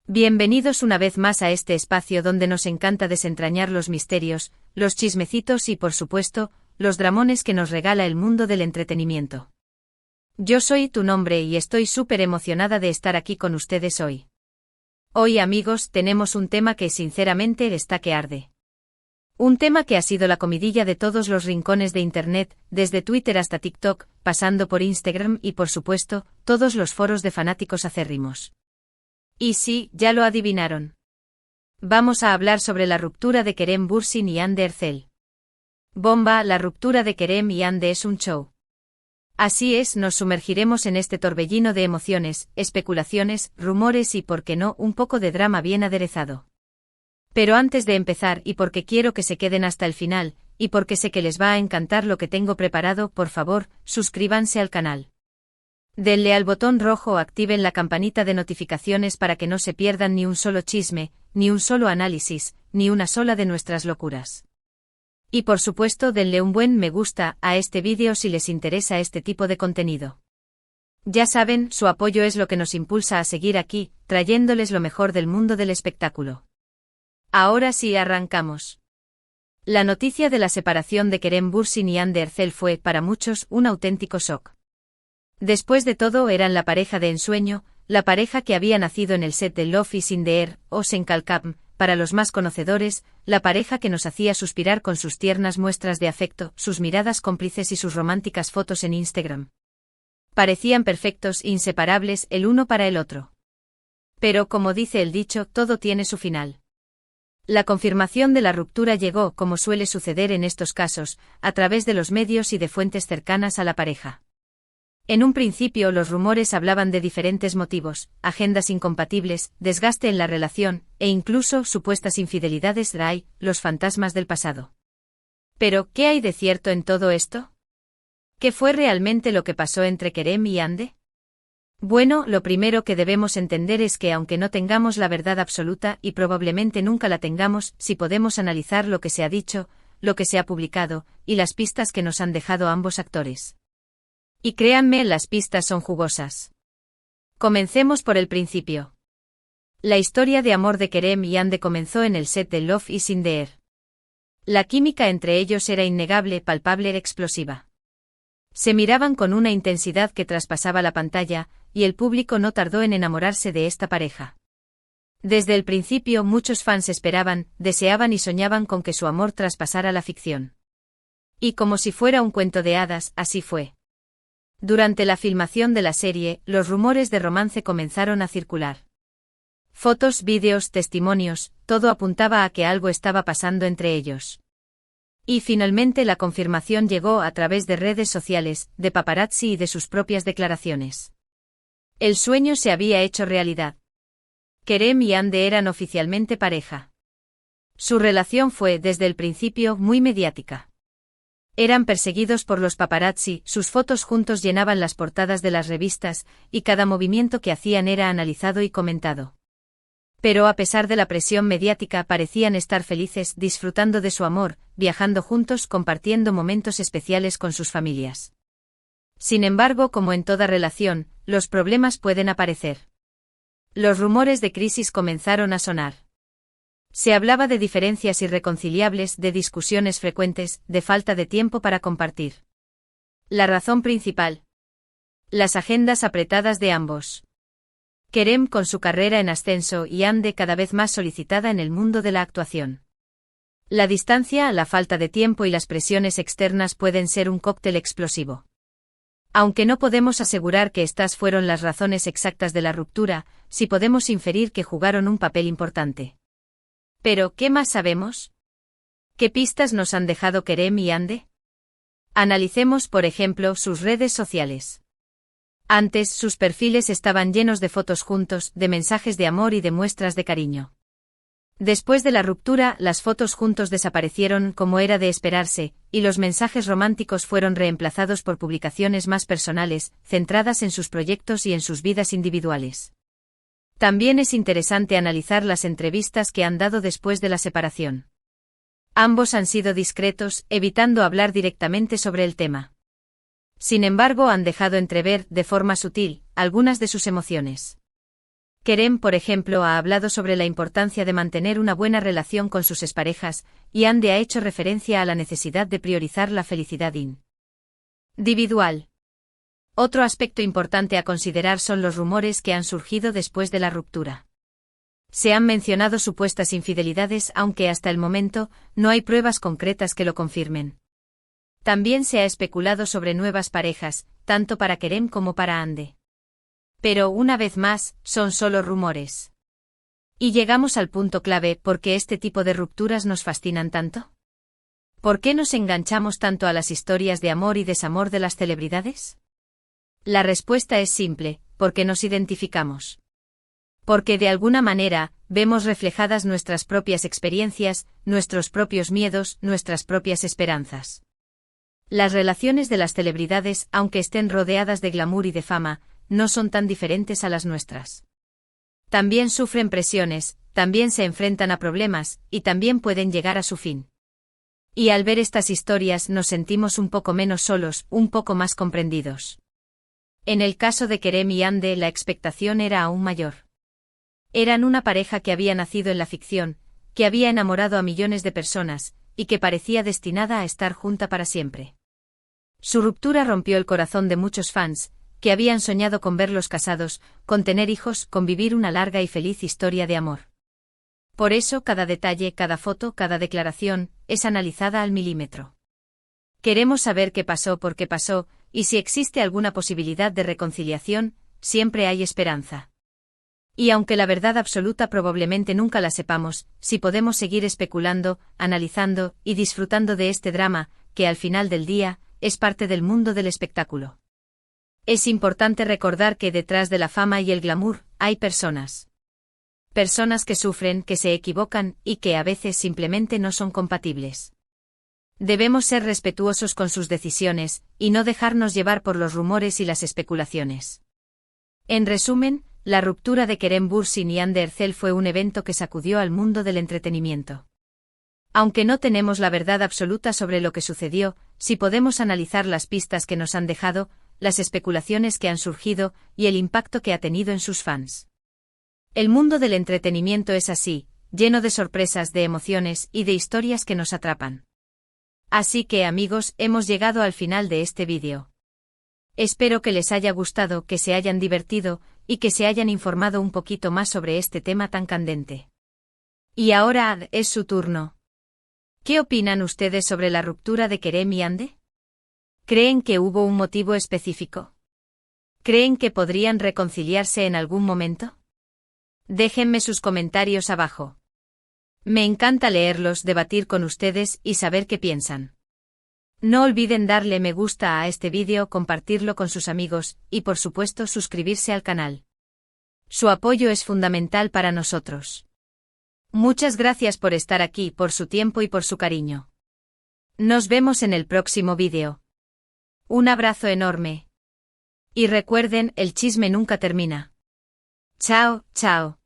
Bienvenidos una vez más a este espacio donde nos encanta desentrañar los misterios, los chismecitos y, por supuesto, los dramones que nos regala el mundo del entretenimiento. Yo soy tu nombre y estoy súper emocionada de estar aquí con ustedes hoy. Hoy, amigos, tenemos un tema que sinceramente está que arde. Un tema que ha sido la comidilla de todos los rincones de Internet, desde Twitter hasta TikTok, pasando por Instagram y, por supuesto, todos los foros de fanáticos acérrimos. Y sí, ya lo adivinaron. Vamos a hablar sobre la ruptura de Kerem Bürsin y Hande Erçel. Bomba, la ruptura de Kerem y Hande es un show. Así es, nos sumergiremos en este torbellino de emociones, especulaciones, rumores y, por qué no, un poco de drama bien aderezado. Pero antes de empezar, y porque quiero que se queden hasta el final, y porque sé que les va a encantar lo que tengo preparado, por favor, suscríbanse al canal. Denle al botón rojo o activen la campanita de notificaciones para que no se pierdan ni un solo chisme, ni un solo análisis, ni una sola de nuestras locuras. Y por supuesto denle un buen me gusta a este vídeo si les interesa este tipo de contenido. Ya saben, su apoyo es lo que nos impulsa a seguir aquí, trayéndoles lo mejor del mundo del espectáculo. Ahora sí arrancamos. La noticia de la separación de Kerem Bürsin y Hande Erçel fue, para muchos, un auténtico shock. Después de todo eran la pareja de ensueño, la pareja que había nacido en el set de Love is in the Air, o Sen Kalkam, para los más conocedores, la pareja que nos hacía suspirar con sus tiernas muestras de afecto, sus miradas cómplices y sus románticas fotos en Instagram. Parecían perfectos, inseparables el uno para el otro. Pero, como dice el dicho, todo tiene su final. La confirmación de la ruptura llegó, como suele suceder en estos casos, a través de los medios y de fuentes cercanas a la pareja. En un principio los rumores hablaban de diferentes motivos, agendas incompatibles, desgaste en la relación, e incluso supuestas infidelidades los fantasmas del pasado. Pero, ¿qué hay de cierto en todo esto? ¿Qué fue realmente lo que pasó entre Kerem y Hande? Bueno, lo primero que debemos entender es que aunque no tengamos la verdad absoluta y probablemente nunca la tengamos, sí podemos analizar lo que se ha dicho, lo que se ha publicado, y las pistas que nos han dejado ambos actores. Y créanme, las pistas son jugosas. Comencemos por el principio. La historia de amor de Kerem y Hande comenzó en el set de Love is in the Air. La química entre ellos era innegable, palpable, explosiva. Se miraban con una intensidad que traspasaba la pantalla, y el público no tardó en enamorarse de esta pareja. Desde el principio muchos fans esperaban, deseaban y soñaban con que su amor traspasara la ficción. Y como si fuera un cuento de hadas, así fue. Durante la filmación de la serie, los rumores de romance comenzaron a circular. Fotos, vídeos, testimonios, todo apuntaba a que algo estaba pasando entre ellos. Y finalmente la confirmación llegó a través de redes sociales, de paparazzi y de sus propias declaraciones. El sueño se había hecho realidad. Kerem y Hande eran oficialmente pareja. Su relación fue, desde el principio, muy mediática. Eran perseguidos por los paparazzi, sus fotos juntos llenaban las portadas de las revistas, y cada movimiento que hacían era analizado y comentado. Pero a pesar de la presión mediática parecían estar felices, disfrutando de su amor, viajando juntos, compartiendo momentos especiales con sus familias. Sin embargo, como en toda relación, los problemas pueden aparecer. Los rumores de crisis comenzaron a sonar. Se hablaba de diferencias irreconciliables, de discusiones frecuentes, de falta de tiempo para compartir. La razón principal: las agendas apretadas de ambos. Kerem con su carrera en ascenso y Hande cada vez más solicitada en el mundo de la actuación. La distancia, la falta de tiempo y las presiones externas pueden ser un cóctel explosivo. Aunque no podemos asegurar que estas fueron las razones exactas de la ruptura, sí podemos inferir que jugaron un papel importante. Pero, ¿qué más sabemos? ¿Qué pistas nos han dejado Kerem y Hande? Analicemos, por ejemplo, sus redes sociales. Antes, sus perfiles estaban llenos de fotos juntos, de mensajes de amor y de muestras de cariño. Después de la ruptura, las fotos juntos desaparecieron como era de esperarse, y los mensajes románticos fueron reemplazados por publicaciones más personales, centradas en sus proyectos y en sus vidas individuales. También es interesante analizar las entrevistas que han dado después de la separación. Ambos han sido discretos, evitando hablar directamente sobre el tema. Sin embargo, han dejado entrever, de forma sutil, algunas de sus emociones. Kerem, por ejemplo, ha hablado sobre la importancia de mantener una buena relación con sus exparejas, y Ande ha hecho referencia a la necesidad de priorizar la felicidad individual. Otro aspecto importante a considerar son los rumores que han surgido después de la ruptura. Se han mencionado supuestas infidelidades, aunque hasta el momento no hay pruebas concretas que lo confirmen. También se ha especulado sobre nuevas parejas, tanto para Kerem como para Ande. Pero, una vez más, son solo rumores. Y llegamos al punto clave: ¿por qué este tipo de rupturas nos fascinan tanto? ¿Por qué nos enganchamos tanto a las historias de amor y desamor de las celebridades? La respuesta es simple: porque nos identificamos. Porque de alguna manera, vemos reflejadas nuestras propias experiencias, nuestros propios miedos, nuestras propias esperanzas. Las relaciones de las celebridades, aunque estén rodeadas de glamour y de fama, no son tan diferentes a las nuestras. También sufren presiones, también se enfrentan a problemas, y también pueden llegar a su fin. Y al ver estas historias nos sentimos un poco menos solos, un poco más comprendidos. En el caso de Kerem y Ande, la expectación era aún mayor. Eran una pareja que había nacido en la ficción, que había enamorado a millones de personas, y que parecía destinada a estar junta para siempre. Su ruptura rompió el corazón de muchos fans, que habían soñado con verlos casados, con tener hijos, con vivir una larga y feliz historia de amor. Por eso cada detalle, cada foto, cada declaración, es analizada al milímetro. Queremos saber qué pasó, por qué pasó, y si existe alguna posibilidad de reconciliación. Siempre hay esperanza. Y aunque la verdad absoluta probablemente nunca la sepamos, sí podemos seguir especulando, analizando y disfrutando de este drama, que al final del día, es parte del mundo del espectáculo. Es importante recordar que detrás de la fama y el glamour, hay personas. Personas que sufren, que se equivocan, y que a veces simplemente no son compatibles. Debemos ser respetuosos con sus decisiones, y no dejarnos llevar por los rumores y las especulaciones. En resumen, la ruptura de Kerem Bürsin y Hande Erçel fue un evento que sacudió al mundo del entretenimiento. Aunque no tenemos la verdad absoluta sobre lo que sucedió, sí podemos analizar las pistas que nos han dejado, las especulaciones que han surgido, y el impacto que ha tenido en sus fans. El mundo del entretenimiento es así, lleno de sorpresas, de emociones y de historias que nos atrapan. Así que, amigos, hemos llegado al final de este vídeo. Espero que les haya gustado, que se hayan divertido, y que se hayan informado un poquito más sobre este tema tan candente. Y ahora es su turno. ¿Qué opinan ustedes sobre la ruptura de Kerem y Hande? ¿Creen que hubo un motivo específico? ¿Creen que podrían reconciliarse en algún momento? Déjenme sus comentarios abajo. Me encanta leerlos, debatir con ustedes y saber qué piensan. No olviden darle me gusta a este vídeo, compartirlo con sus amigos, y por supuesto suscribirse al canal. Su apoyo es fundamental para nosotros. Muchas gracias por estar aquí, por su tiempo y por su cariño. Nos vemos en el próximo vídeo. Un abrazo enorme. Y recuerden, el chisme nunca termina. Chao, chao.